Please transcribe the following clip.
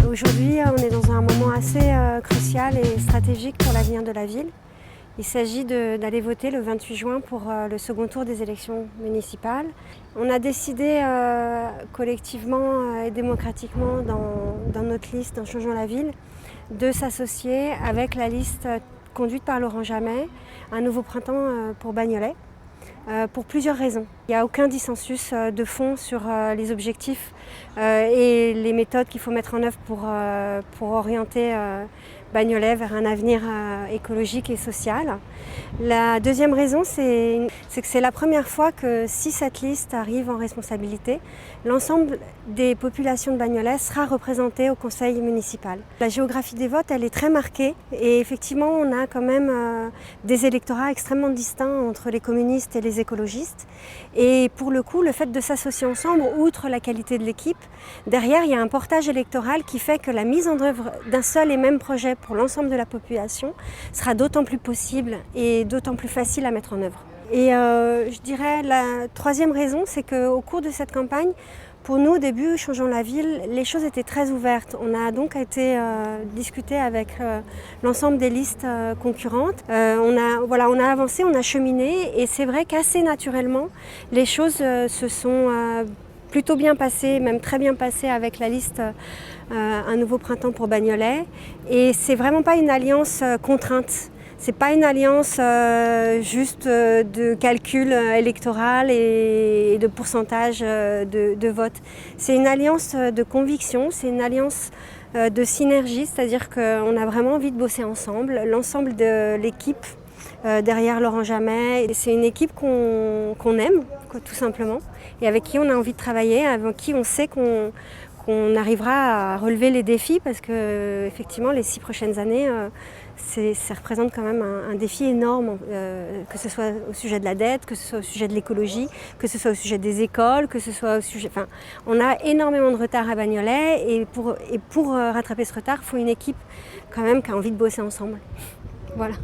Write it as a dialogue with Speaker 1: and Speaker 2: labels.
Speaker 1: Aujourd'hui, on est dans un moment assez crucial et stratégique pour l'avenir de la ville. Il s'agit d'aller voter le 28 juin pour le second tour des élections municipales. On a décidé collectivement et démocratiquement dans notre liste, dans Changeons la ville, de s'associer avec la liste conduite par Laurent Jamet, Un nouveau printemps pour Bagnolet. Pour plusieurs raisons. Il n'y a aucun dissensus de fond sur les objectifs et les méthodes qu'il faut mettre en œuvre pour orienter Bagnolet vers un avenir écologique et social. La deuxième raison, c'est que c'est la première fois que si cette liste arrive en responsabilité, l'ensemble des populations de Bagnolet sera représenté au conseil municipal. La géographie des votes, elle est très marquée et effectivement, on a quand même des électorats extrêmement distincts entre les communistes et les écologistes. Et pour le coup, le fait de s'associer ensemble, outre la qualité de l'équipe, derrière, il y a un portage électoral qui fait que la mise en œuvre d'un seul et même projet pour l'ensemble de la population sera d'autant plus possible et d'autant plus facile à mettre en œuvre. Et je dirais la troisième raison, c'est qu'au cours de cette campagne, pour nous, au début, Changeons la ville, les choses étaient très ouvertes. On a donc été discuter avec l'ensemble des listes concurrentes. On a avancé, on a cheminé et c'est vrai qu'assez naturellement, les choses se sont plutôt bien passées, même très bien passées avec la liste Un nouveau printemps pour Bagnolet. Et c'est vraiment pas une alliance contrainte. C'est pas une alliance juste de calcul électoral et de pourcentage de vote. C'est une alliance de conviction, c'est une alliance de synergie, c'est-à-dire qu'on a vraiment envie de bosser ensemble, l'ensemble de l'équipe derrière Laurent Jamet. C'est une équipe qu'on aime, tout simplement, et avec qui on a envie de travailler, avec qui on sait qu'on arrivera à relever les défis parce que effectivement les 6 prochaines années ça représente quand même un défi énorme, que ce soit au sujet de la dette, que ce soit au sujet de l'écologie, que ce soit au sujet des écoles, que ce soit au sujet... Enfin, on a énormément de retard à Bagnolet et pour rattraper ce retard, il faut une équipe quand même qui a envie de bosser ensemble. Voilà.